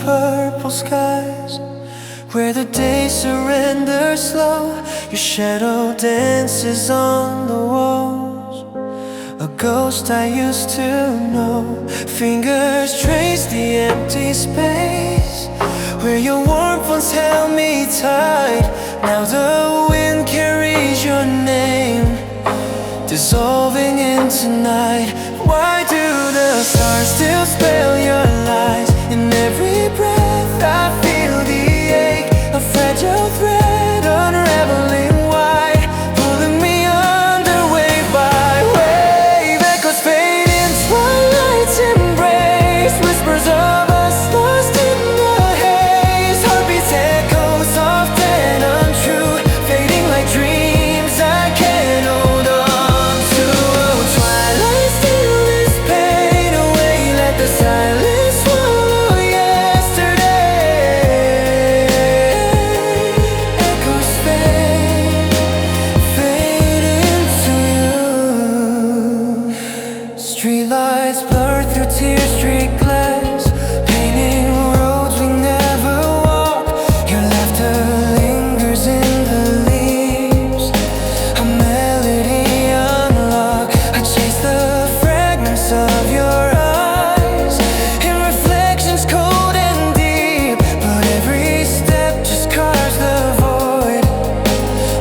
purple skies, where the day surrenders slow. Your shadow dances on the walls, a ghost I used to know. Fingers trace the empty space where your warmth once held me tight. Now the wind carries your name, dissolving into night. Why do the stars still spell your lies? In every breath I feel the ache, a fragile thread unraveling wide, pulling me under wave by wave. Echoes fade in twilight's embrace, whispers of us lost in the haze. Heartbeats echo soft and untrue, fading like dreams I can't hold on to. Oh, twilight, steal this pain away, let the silence swallow yesterday. Echoes fade into you. Streetlights blur through tear-streaked glass, painting roads we never walk. Your laughter lingers in the leaves, a melody unlocked. I chase the fragments of your eyes in reflections cold and deep, but every step just carves the void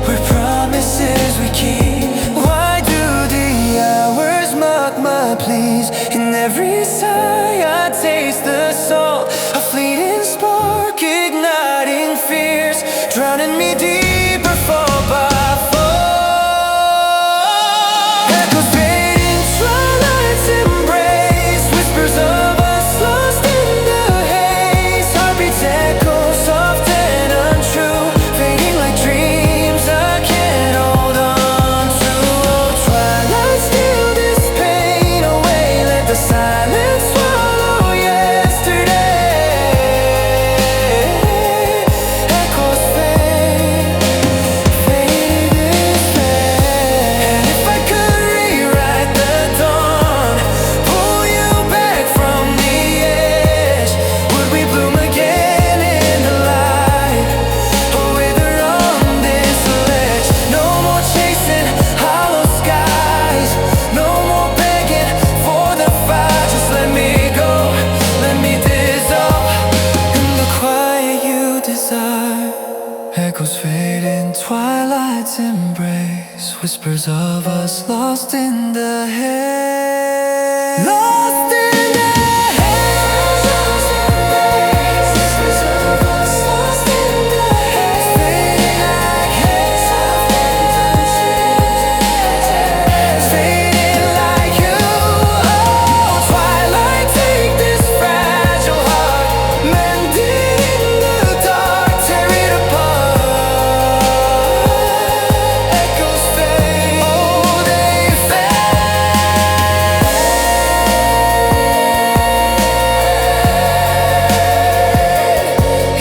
where promises we keep. Why do the hours mock my pleas? In every sigh I taste the salt, a fleeting spark igniting fears, drowning me deeper fall by fall. Echoes fade in twilight's embrace, whispers of us lost in the haze. Heartbeats echo soft and untrue, fading like dreams I can't hold on to. Oh, twilight, steal this pain away, let the silence swallow yesterday. Echoes fade this way. And if I could rewrite the dawn, pull you back from the edge, would we bloom again in the light, or wither on this ledge? No more chasing hollow skies, no more begging for the fire. Just let me go, let me dissolve in the quiet you desire. Echoes fade in twilight's embrace, whispers of us lost in the haze. Lost in the haze. Whispers of us lost in the haze, fading like haze. Fading like you. Oh, twilight, take this fragile heart, mend it in the dark, tear it apart. Echoes fade, oh, they fade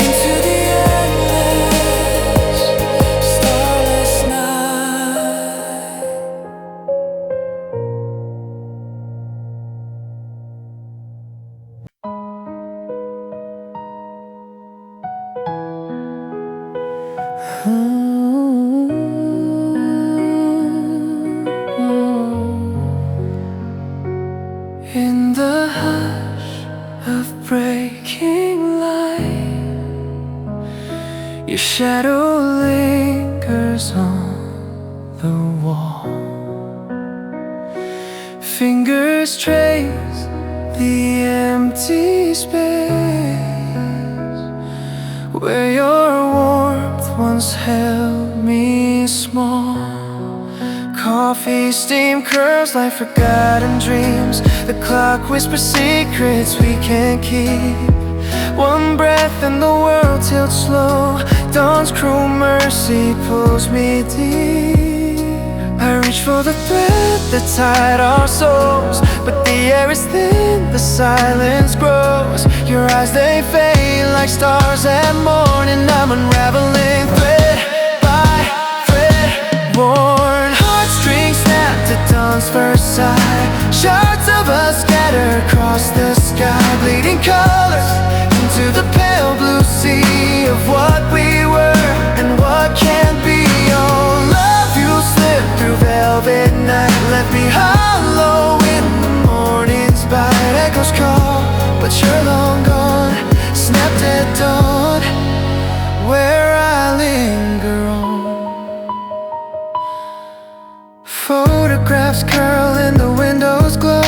into the endless, starless night. In the hush of breaking light, your shadow lingers on the wall. Fingers trace the empty space where your warmth once held me small. Coffee steam curls like forgotten dreams, the clock whispers secrets we can't keep. One breath and the world tilts slow, dawn's cruel mercy pulls me deep. I reach for the thread that tied our souls, but the air is thin, the silence grows. Your eyes, they fade like stars at morn, and I'm unraveling thread by thread, worn. Heartstrings snapped at dawn's first sight, shards of us scattered across the sky, bleeding colors into the at dawn, where I linger on. Photographs curl in the windows glow,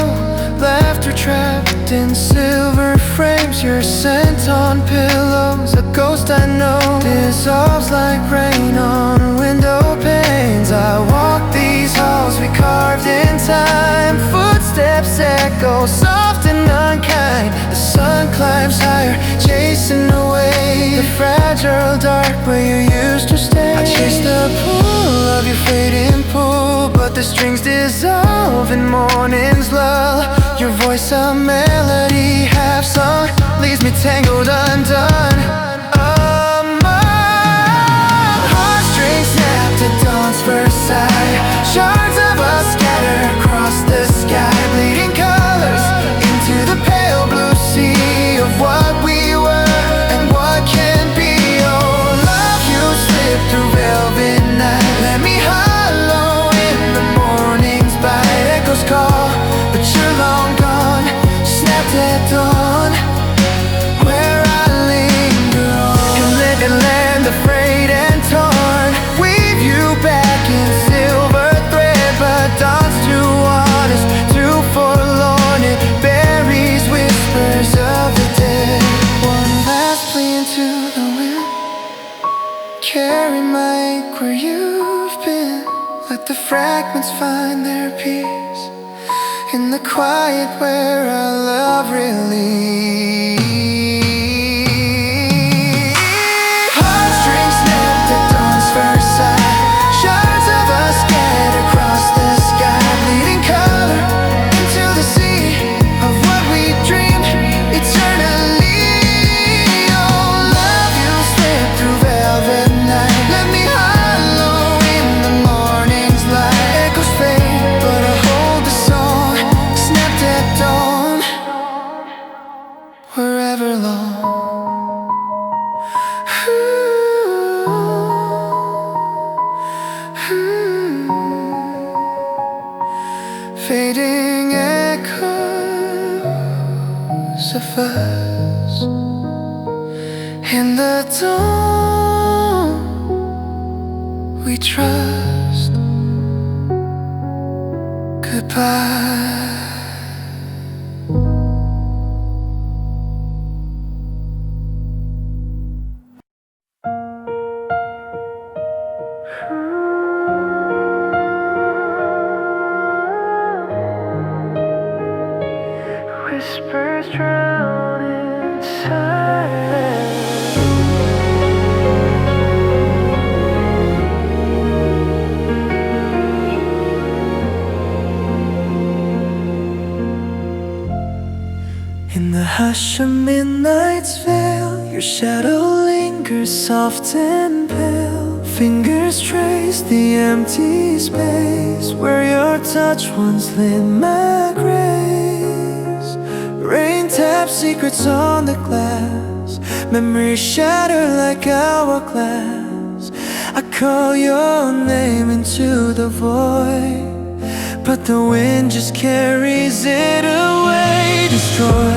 laughter trapped in silver frames, your scent on pillows, a ghost I know dissolves like rain on window panes. I walk these halls we carved in time, footsteps echo soft and unkind. The sun climbs higher, chasing away the fragile dark where you used to stay. I chase the pull of your fading pool, but the strings dissolve in morning's lull. Your voice a melody half sung, leaves me tangled undone. Heartstrings snapped at dawn's first sight, shards of us scatter across the sky, bleeding colors into the pale blue sea of what we were and what can be. Oh, love, you slip through velvet night, let me hollow in the morning's bite. Echoes call, but you're long gone, snapped at dawn, where I linger on. You live in land afraid and torn, weave you back in silver thread, but dawn's too honest, too forlorn. It buries whispers of the dead. One last plea into the wind, carry my ache where you've been. Let the fragments find their peace in the quiet where our love really. Heartstrings snapped at dawn's first sight, shards of us scattered across the sky, bleeding color into the sea of what we dreamed eternally. Oh, love, you slip through velvet night, let me hollow in the morning's light. Echoes fade, but I hold the song, snapped at dawn, wherever long. Fading echoes of us in the dawn we trust. Goodbye. Whispers drown in silence. In the hush of midnight's veil, your shadow lingers soft and pale. Fingers trace the empty space where your touch once lit my grace. Rain taps secrets on the glass, memories shatter like hourglass. I call your name into the void, but the wind just carries it away. Destroy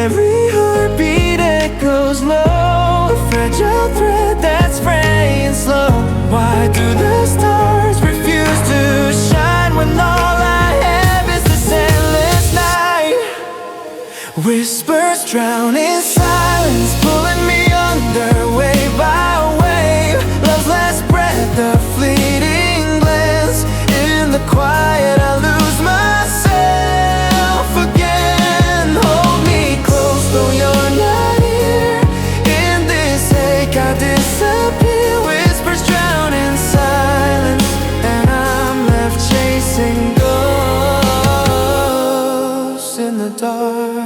every heartbeat, echoes low, a fragile thread that's fraying slow. Why do the stars refuse to shine when all I have is this endless night? Whispers drown in silence, pulling me under wave by wave. Love's last breath, a fleeting glance. In the quiet I lose myself again. Hold me close though you're not here. In this ache I disappear. Whispers drown in silence, and I'm left chasing ghosts in the dark.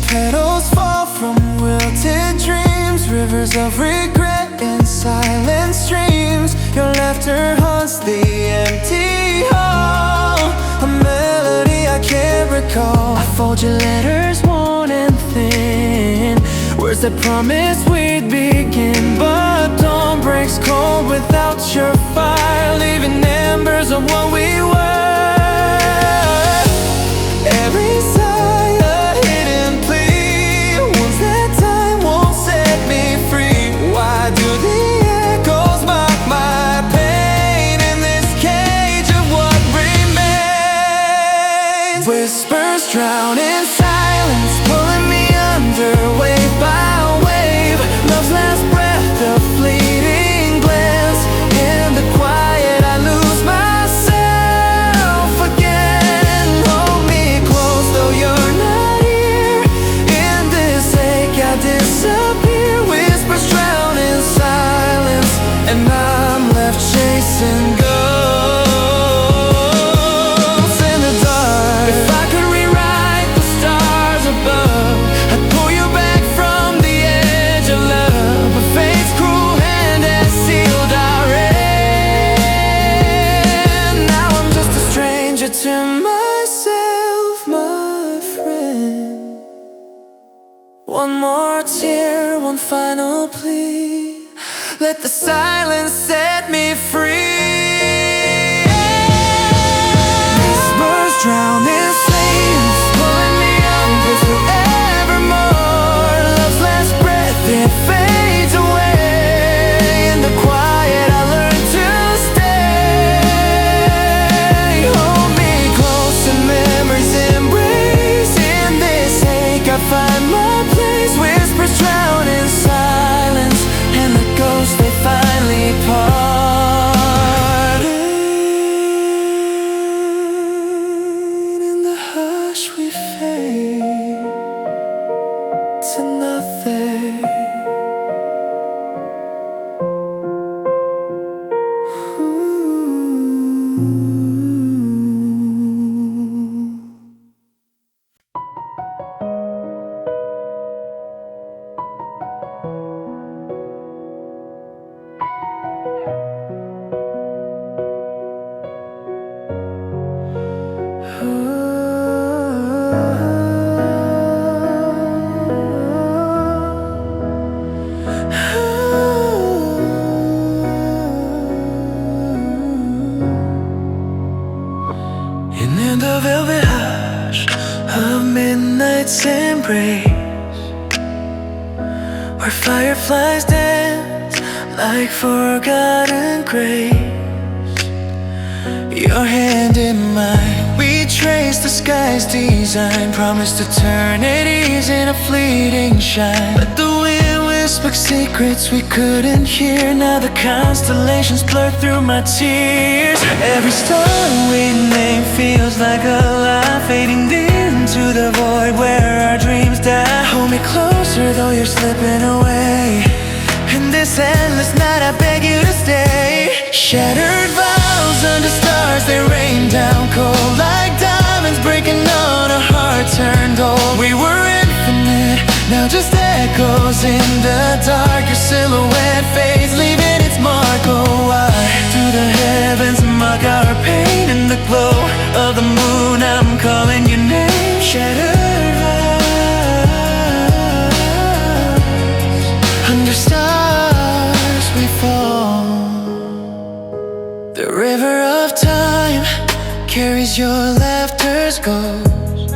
Petals fall from wilted dreams, rivers of regret in silent streams. Your laughter haunts the empty hall, a melody I can't recall. I fold your letters worn and thin, words that promised we'd begin. But dawn breaks cold without your fire, leaving embers of what we were. Every sigh a hidden One more tear, one final plea. Let the silence set me free. Whispers drown in flames, pulling me under forevermore. Love's last breath, it fades away. In the quiet I learn to stay. Hold me close and memories embrace. In this ache I find my place. Whispers drown in silence, and the ghosts they finally part. In the hush we fade to nothing. And in the velvet hush of midnight's embrace, where fireflies dance like forgotten grace, your hand in mine, we trace the sky's design. Promised eternities in a fleeting shine. But the wind whispered secrets we couldn't hear. Now the constellations blur through my tears. Every star we name feels like a lie, fading into the void where our dreams die. Hold me closer though you're slipping away. In this endless night I beg you to stay. Shattered vows under stars, they rain down cold like diamonds breaking on a heart turned old. We were infinite, now just echoes in the dark. Your silhouette fades, leaving its mark. Oh, why do the heavens mock our pain? In the glow of the moon I'm calling your name. Shattered vows, under stars we fall. The river of time carries your laughter's ghost,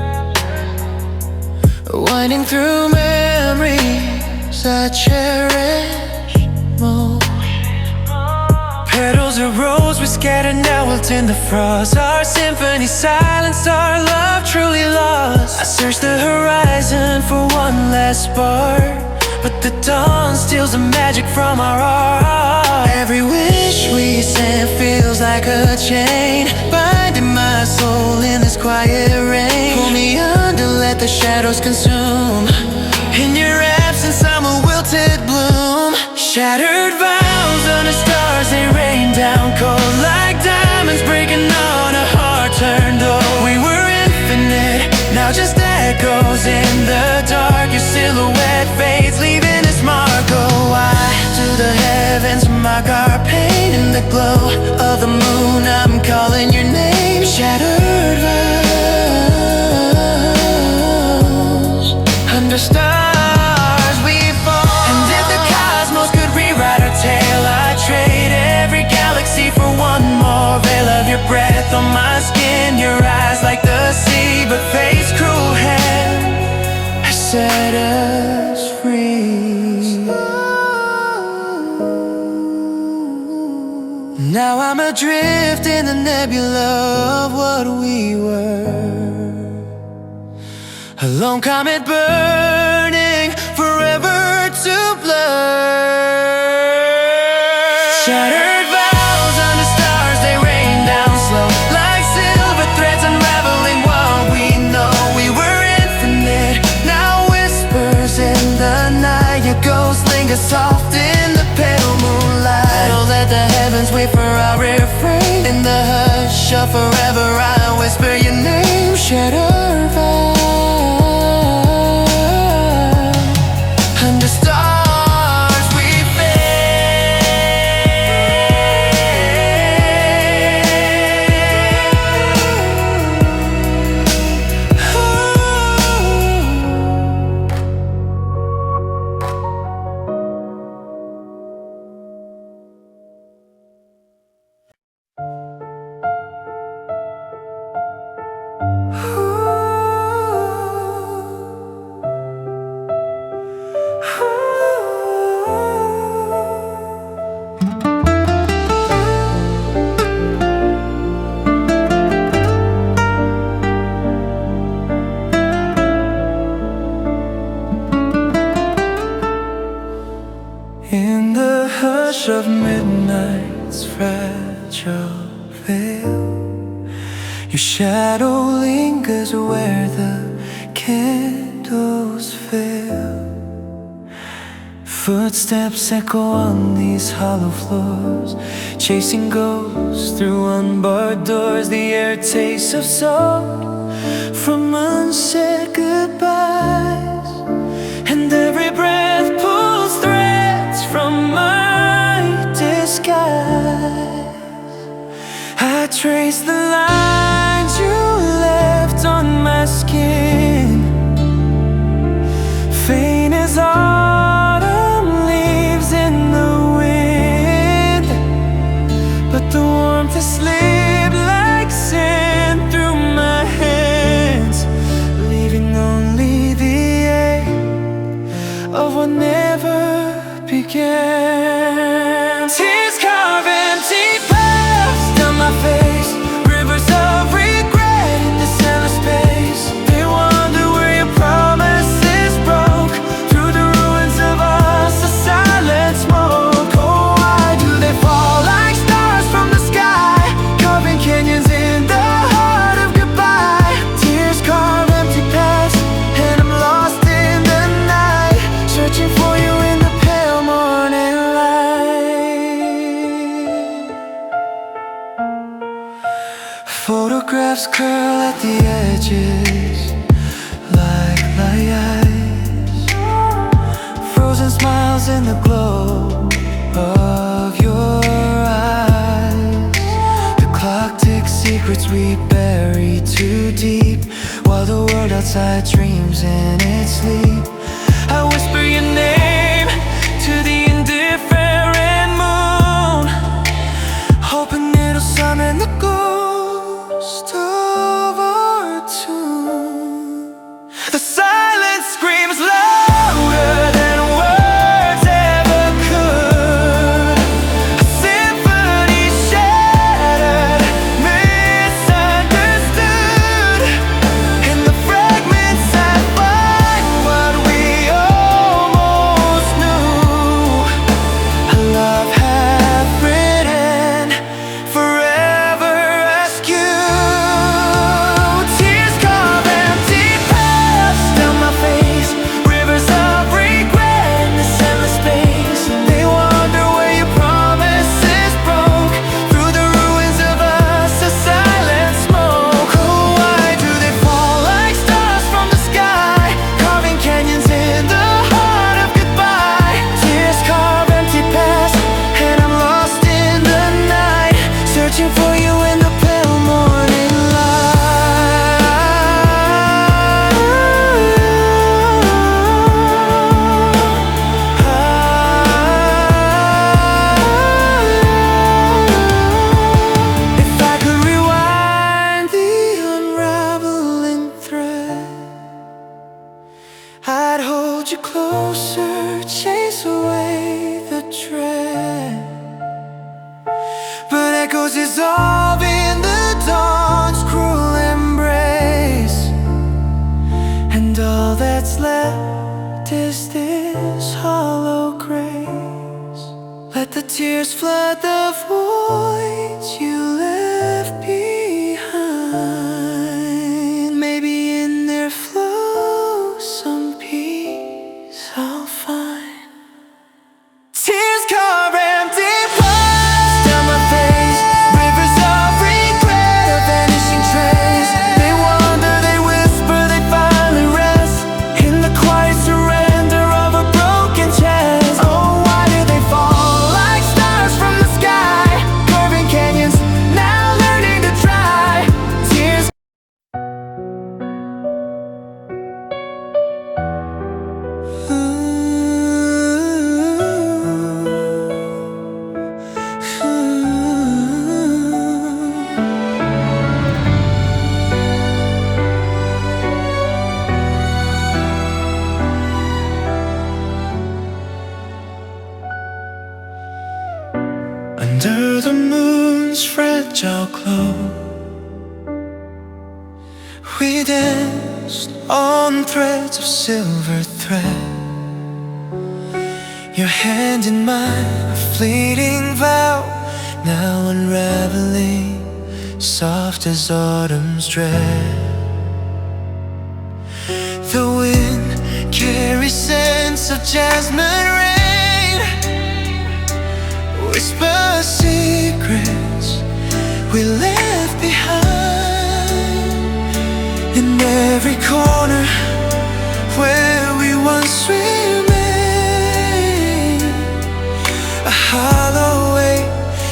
winding through memories I cherish most. Petals of rose we scattered now wilt in the frost. Our symphony silenced, our love truly lost. I search the horizon for one last spark, but the dawn steals the magic from our heart. Every wish we send feels like a chain, binding my soul in this quiet rain. Pull me under, let the shadows consume. In your absence I'm a wilted bloom. Shattered vows under stars, they rain down cold like diamonds breaking on a heart turned old. We were infinite, now just echoes in the dark. Your silhouette fades, leaving its mark. Oh, why do the heavens mock our pain? In the glow of the moon I'm calling your name. Shattered vows, under stars we fall. And if the cosmos could rewrite our tale, I'd trade every galaxy for one more veil of your breath on my skin. Your eyes like the sea, but fate's cruel hand has set us free. Now I'm adrift in the nebula of what we were, a lone comet burning forever to blur. Shattered vows under stars, they rain down slow like silver threads unraveling what we know. We were infinite, now whispers in the night. Your ghost lingers soft in the pale moonlight. Oh, let the heavens wait for our refrain. In the hush of forever I whisper your name. Shattered vows, under stars we fade. rush of midnight's fragile veil. Your shadow lingers where the candles fail. Footsteps echo on these hollow floors, chasing ghosts through unbarred doors. The air tastes of salt from unsaid goodbyes, and every breath pulls threads from my disguise. I trace the lines you left on my skin, faint as autumn leaves in the wind, but the warmth has slipped like sand through my hands, leaving only the ache of what never began. Tears carve empty paths down my face, rivers of regret in this endless space. They wonder where your promises broke, through the ruins of us, a silent smoke. Oh, why do they fall like stars from the sky, carving canyons in the heart of goodbye? Tears carve empty paths, and I'm lost in the night, searching for you in the pale morning light. Photographs curl at the edges like lights, frozen smiles in the glow of your eyes. The clock ticks secrets we bury too deep, while the world outside dreams in its sleep. I whisper your name to the indifferent moon, hoping it'll summon the ghost of our tune. The silence screams louder than words ever could, a symphony shattered, misunderstood. In the fragments I find what we almost knew, a love half-written, forever rescued. Tears carve empty paths down my face, rivers of regret in this endless space. They wonder where your promises broke, through the ruins of us, a silent smoke. Oh, why do they fall like stars from the sky, carving canyons in the heart of goodbye? Tears carve empty paths, and I'm lost in the night, searching for you in the pale morning light. If I could rewind the unraveling thread, I'd hold you closer, chase away the dread. But echoes dissolve in the dawn's cruel embrace, and all that's left is this hollow grace. Let the tears flood the voids you left behind. Maybe in their flow some peace I'll find. Tears carve empty paths down my face, rivers of regret, a vanishing trace. They wander, they whisper, they finally rest in the quiet surrender of a broken chest. Oh, why do they fall like stars from the sky, carving canyons, now learning to dry? Tears. Under the moon's fragile glow, we danced on threads of silver thread. your hand in mine, a fleeting vow, now unraveling, soft as autumn's dread. The wind carries scents of jasmine rain, whisper secrets we left behind. In every corner where we once remained, a hollow weight,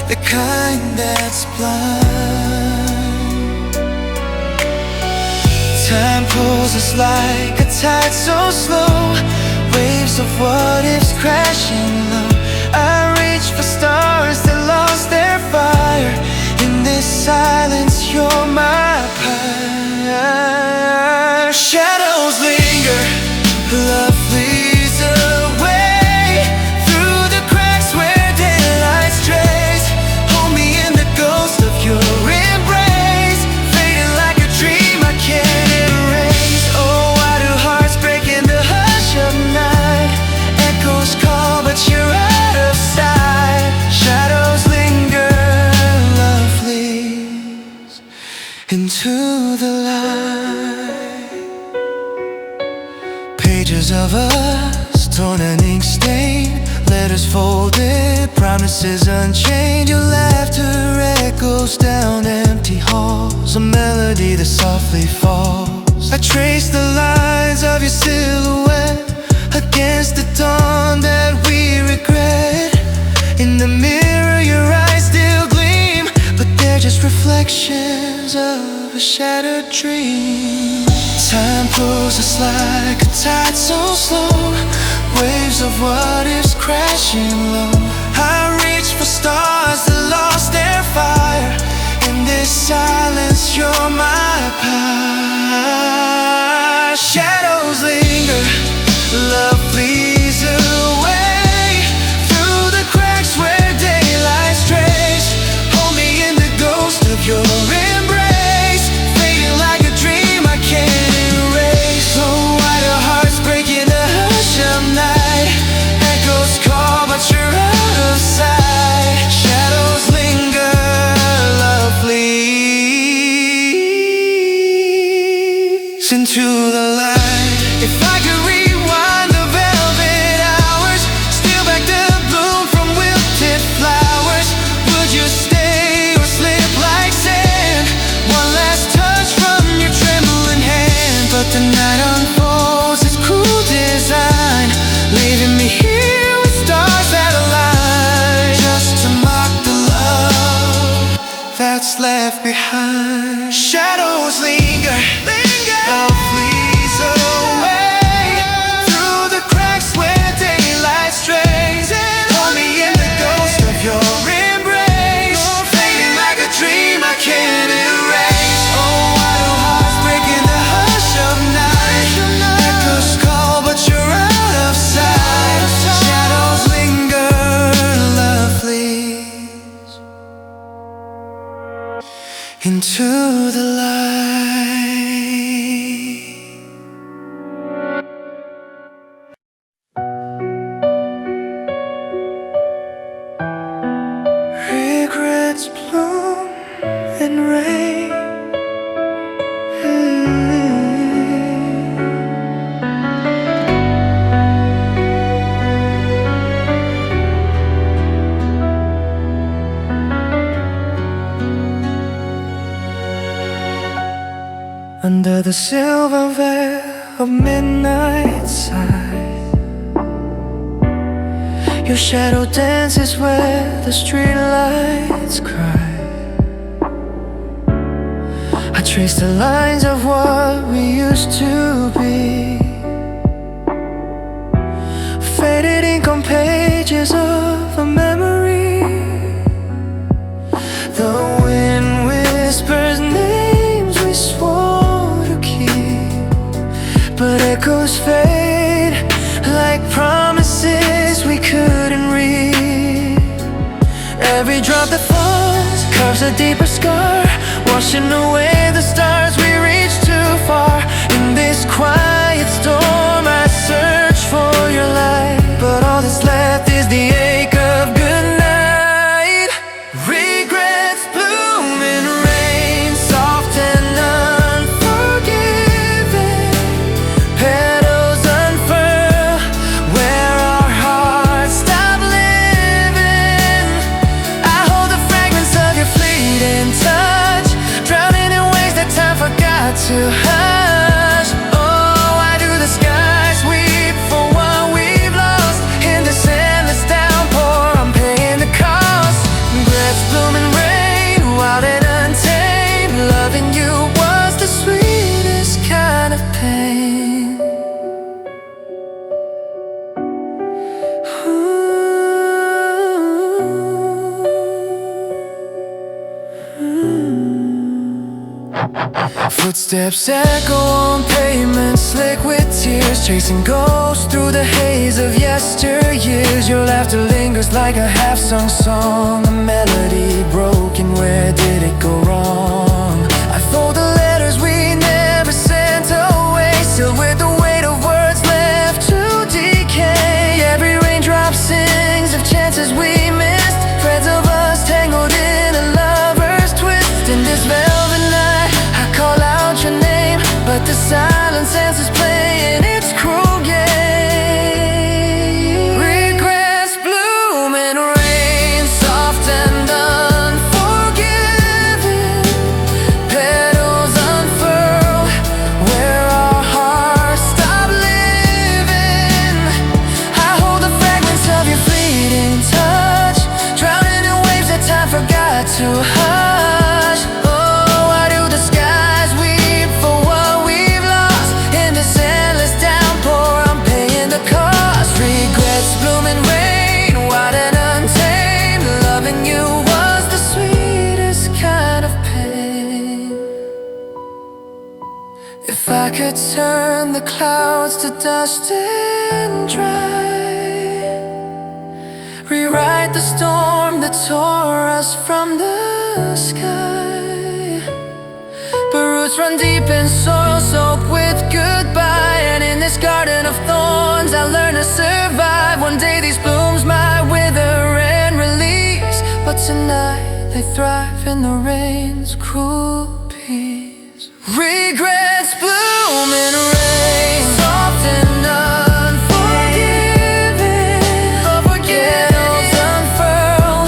the kind that's blind. Time pulls us like a tide so slow, waves of what ifs crashing low. I reach for stars that lost their fire. In this silence, you're my fire. Shadows linger, love flees away through the cracks where daylight strays. Hold me in the ghost of your embrace, fading like a dream I can't erase. Oh, why do hearts break in the hush of night? Echoes call, but you're out of sight. Shadows linger, love flees into the light. Pages of us, torn and ink stained, letters folded, promises unchained. Your laughter echoes down empty halls, a melody that softly falls. I trace the lines of your silhouette against the dawn that we regret. In the mirror your eyes still gleam, but they're just reflections of a shattered dream. Time pulls us like a tide so slow, waves of what ifs crashing low. I reach for stars that lost their fire. In this silence, you're my power. Shadows linger, love flees away through the cracks where daylight strays. Hold me in the ghost of your embrace, fading like a dream I can't erase. So why do hearts break in the hush of night? Echoes call, but you're out of sight. Shadows linger, love flees into the light. If I could rewind the velvet hours, steal back the bloom from wilted flowers, would you stay or slip like sand? One last touch from your trembling hand. But the night unfolds its cruel design, leaving me here with stars that align, just to mock the love that's left behind. Shadows linger, love flees away through the cracks where daylight strays. Hold me in the ghost of your embrace, fading like a dream I can't erase. Oh, why do hearts break in the hush of night? Echoes call, but you're out of sight. Shadows linger, love flees into the light. Regrets bloom and rain. Under the silver veil of midnight side, your shadow dances where the streetlights cry. I trace the lines of what we used to be, faded ink on pages of a memory. The wind whispers names we swore to keep, but echoes fade like promises we couldn't read. Every drop that falls carves a deeper scar, washing away the stars we reached too far. In this quiet storm I search for your light, but all that's left Footsteps echo on pavement, slick with tears, chasing ghosts through the haze of yesteryears. Your laughter lingers like a half-sung song, a melody broken, where did it go wrong? I fold the letters we never sent away, sealed with the weight of words left to decay. Every raindrop sings of chances we missed, threads of us tangled in a lover's twist. In this velvet night I call out your name, but the silence answers playing its cruel game. Regrets bloom in rain, soft and unforgiving. Petals unfurl where our hearts stop living. I hold the fragments of your fleeting touch, drowning in waves that time forgot to hush. Oh, why do the skies weep for what we've lost? In this endless downpour, I'm paying the cost. Regrets bloom in rain, wild and untamed. Loving you was the sweetest kind of pain. If I could turn the clouds to dust and dry, rewrite the storm that tore us from the sky. But roots run deep in soil soaked with goodbye, and in this garden of thorns I learn to survive. One day these blooms might wither and release, but tonight they thrive in the rain's cruel peace. Regrets bloom in rain, soft and unforgiving. Petals unfurl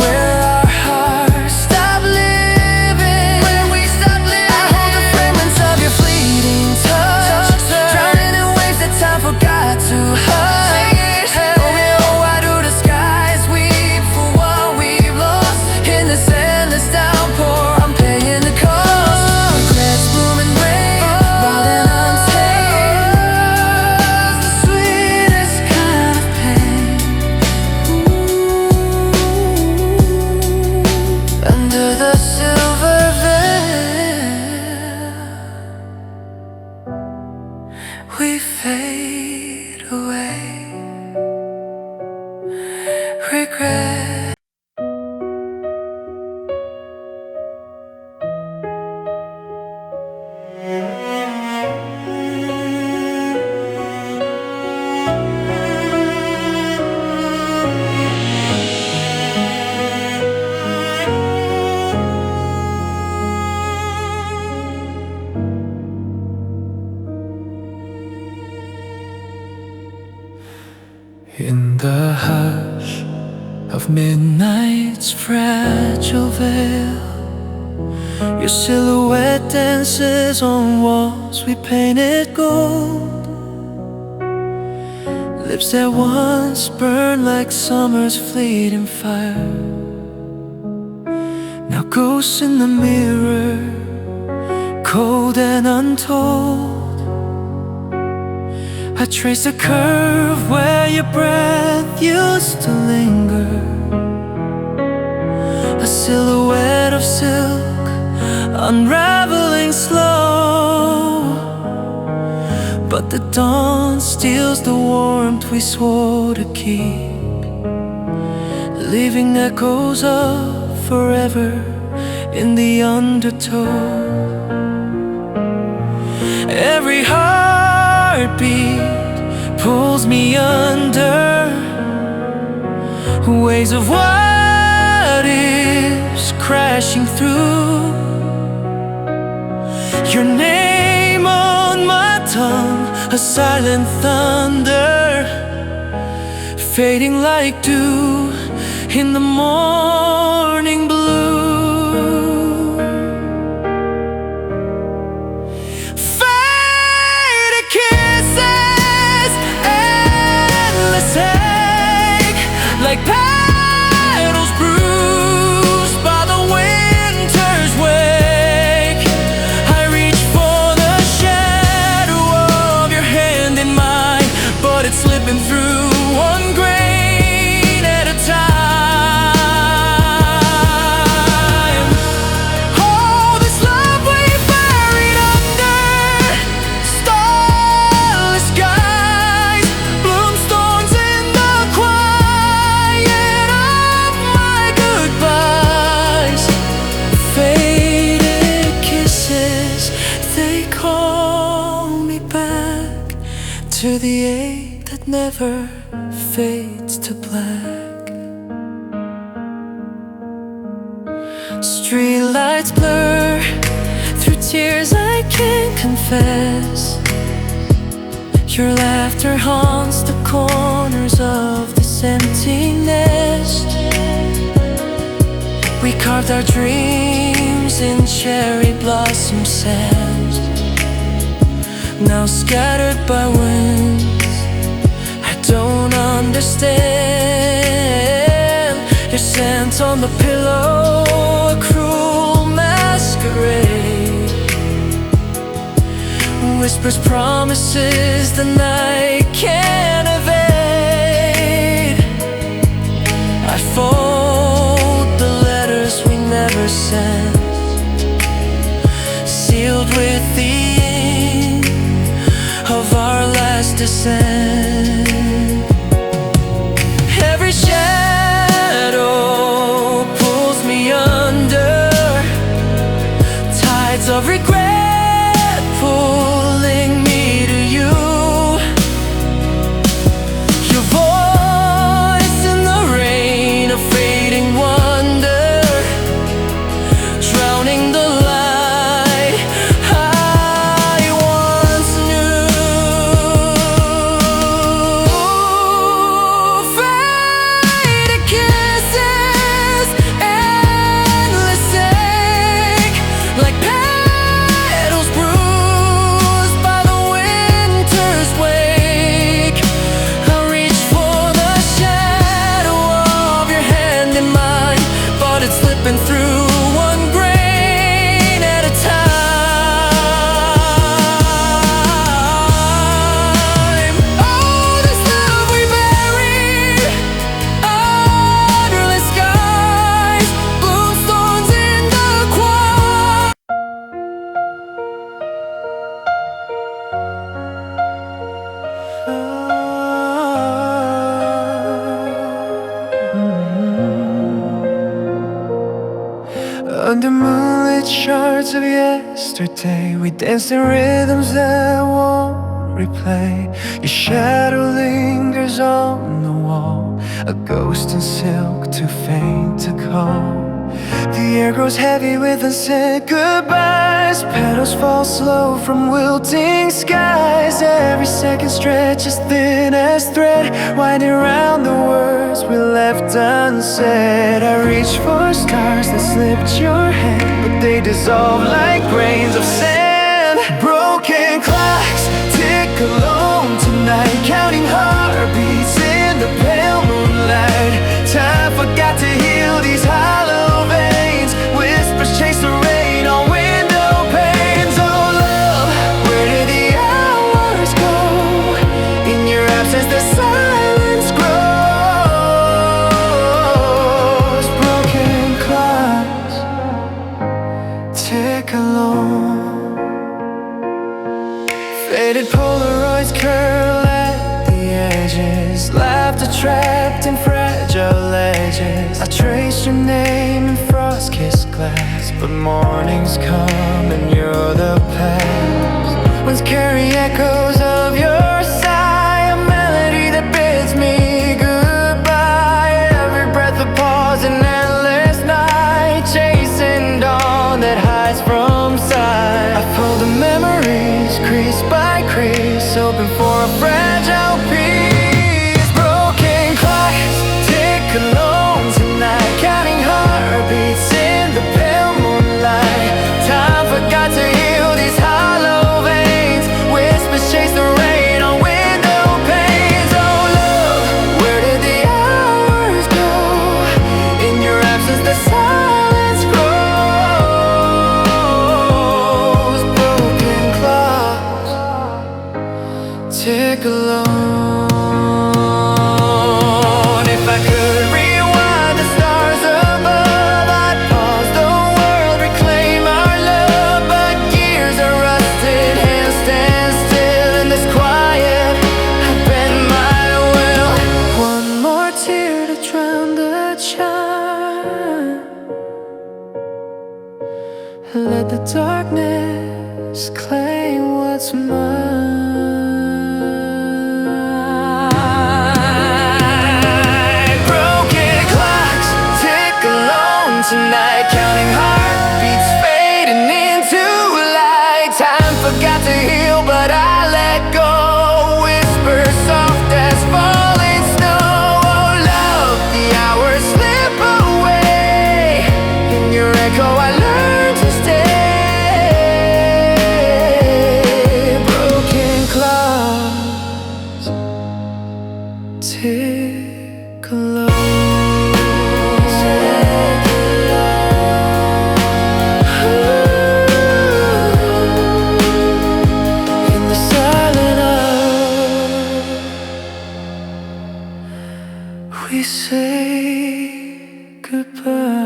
where our hearts stop living. I hold the fragments of your fleeting touch, drowning in waves that time forgot to hush. Oh, why do the skies weep for what we've lost? In this endless downpour, I'm paying the cost. Regrets bloom in rain, wild and untamed. The sweetest kind of pain. Under the silver veil, we fade away. Regret. In the hush of midnight's fragile veil, your silhouette dances on walls we painted gold. Lips that once burned like summer's fleeting fire, now ghosts in the mirror, cold and untold. I trace a curve where your breath used to linger, a silhouette of silk unraveling slow. But the dawn steals the warmth we swore to keep, leaving echoes of forever in the undertow. Every heartbeat pulls me under, waves of what ifs crashing through. Your name on my tongue, a silent thunder, fading like dew in the morning blue. Like petals bruised by the winter's wake, I reach for the shadow of your hand in mine, but it's slipping through one grain at a time. to the ache that never fades to black. Streetlights blur through tears I can't confess. Your laughter haunts the corners of this empty nest. We carved our dreams in cherry blossom sand, now scattered by winds I don't understand. Your scent on the pillow, a cruel masquerade, whispers promises the night can't evade. I fold the letters we never sent, sealed with the ink of our last descent. Every shadow pulls me under, tides of regret pulling me to you. Your voice in the rain, a fading wonder, drowning the light I once knew. Faded kisses, endless ache, like petals bruised by the winter's wake. I reach for the shadow of your hand in mine, but it's slipping through one grain at a time. Oh, this love we buried under the skies, blue thorns in the quiet. Under moonlit shards of yesterday, we danced in rhythms that won't replay. Your shadow lingers on the wall, a ghost in silk too faint to call. The air grows heavy with unsaid goodbyes, petals fall slow from wilting skies. Every second stretches thin as thread, winding around the words we left unsaid. I reach for scars that slipped your hand, but they dissolve like grains of sand. Broken clocks tick alone tonight, counting heartbeats in the pale moonlight. Time forgot to heal these hollow veins, whispers chase the rain on window panes. Oh love, where did the hours go? In your absence the silence grows. Broken clocks tick alone, faded Polaroids curl at the edges, laughter trapped in fragile edges. I trace your name in frost-kissed glass, but mornings come and you're the past. Winds carry echoes of your sigh, a melody that bids me goodbye. Every breath a pause, an endless night, chasing dawn that hides from sight. I pull the memories crease by crease, hoping for a fragile piece. Broken clocks tick alone tonight, counting heartbeats in the pale moonlight. Time forgot to heal these hollow veins, whispers chase the rain on window panes. Oh love, where did the hours go? In your absence the silence grows. Broken clocks tick alone. If I could rewind the stars above, I'd pause the world, reclaim our love. But gears are rusted, hands stand still in this quiet. I bend my will. One more tear to drown the chime. Let the darkness claim what's mine. take a look. In the silent hour, we say goodbye.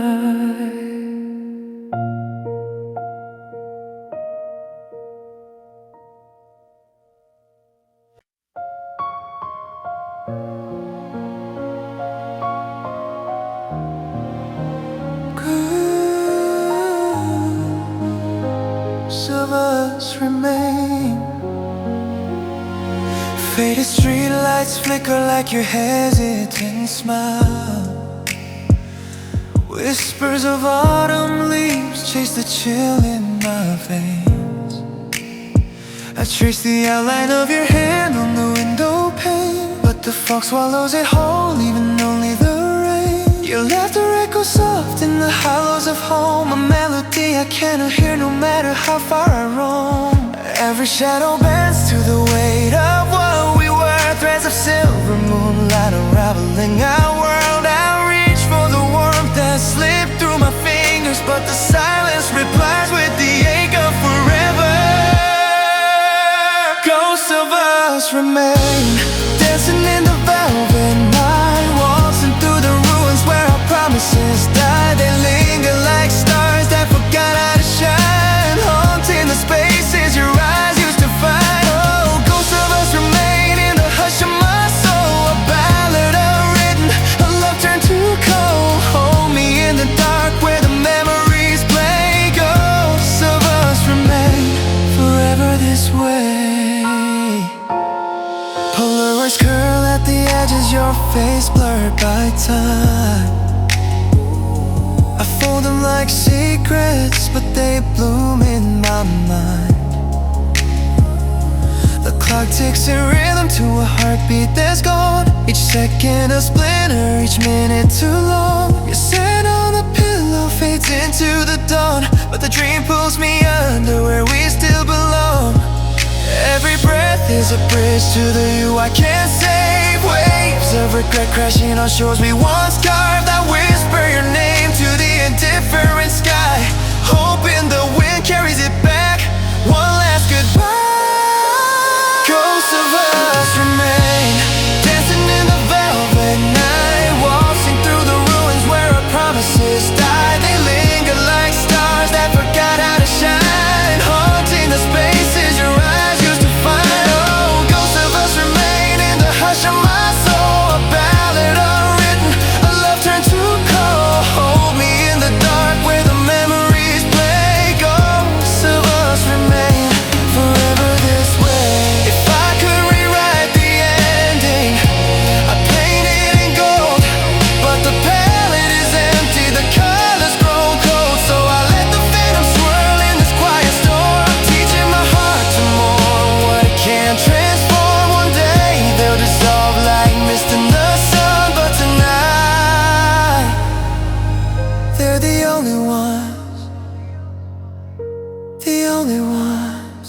Of us remain. Faded streetlights flicker like your hesitant smile. Whispers of autumn leaves chase the chill in my veins. I trace the outline of your hand on the window pane, but the fog swallows it whole, leaving only the rain. Your laughter echoes soft in the hollows of home, a melody I cannot hear no matter how far I roam. Every shadow bends to the weight of what we were, threads of silver moonlight unraveling our world. I reach for the warmth that slipped through my fingers, but the silence replies with the ache of forever. Ghosts of us remain, dancing in the velvet night, waltzing through the ruins where our promises die. They linger like stars that forgot how to shine, haunting the spaces your eyes used to find. Oh, ghosts of us remain in the hush of my soul, a ballad unwritten, a love turned to cold. Hold me in the dark where the memories play. Ghosts of us remain forever this way. Polaroids curl at the edges, your face blurred by time. I fold them like secrets, but they bloom in my mind. The clock ticks in rhythm to a heartbeat that's gone, each second a splinter, each minute too long. Your scent on the pillow fades into the dawn, but the dream pulls me under where we still belong. Every breath is a bridge to the you I can't save. Waves of regret crashing on shores we once carved. I whisper your name to the indifferent sky, hoping the wind carries it back. One last goodbye. Ghosts of us remain, dancing in the velvet night, waltzing through the ruins where our promises die. They linger like stars that forgot how to shine, haunting the spaces your eyes used to find. Oh, ghosts of us remain in the hush of my soul, a ballad unwritten, a love turned to cold. Hold me in the dark where the memories play. Ghosts of us remain forever this way. If I could rewrite the ending, I'd paint it in gold, but the palette is empty, the colors grow cold. So I let the phantom swirl in this quiet storm, teaching my heart to mourn what it can't transform. One day they'll dissolve like mist in the sun, but tonight they're the only ones, the only ones.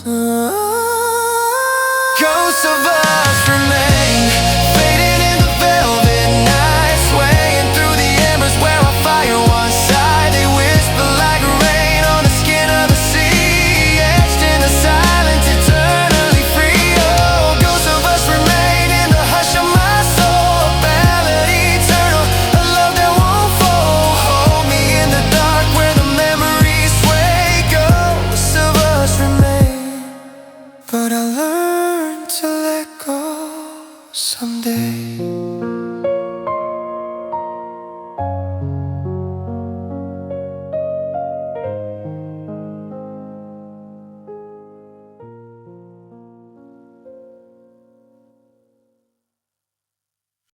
Ghosts of us remain, fading in the velvet night, swaying through the embers where our fire once sighed. They whisper like rain on the skin of the sea, etched in the silence, eternally free. Oh, ghosts of us remain in the hush of my soul, a ballad eternal, a love that won't fall. Hold me in the dark where the memories sway. Ghosts of us remain, but I learned to let go someday.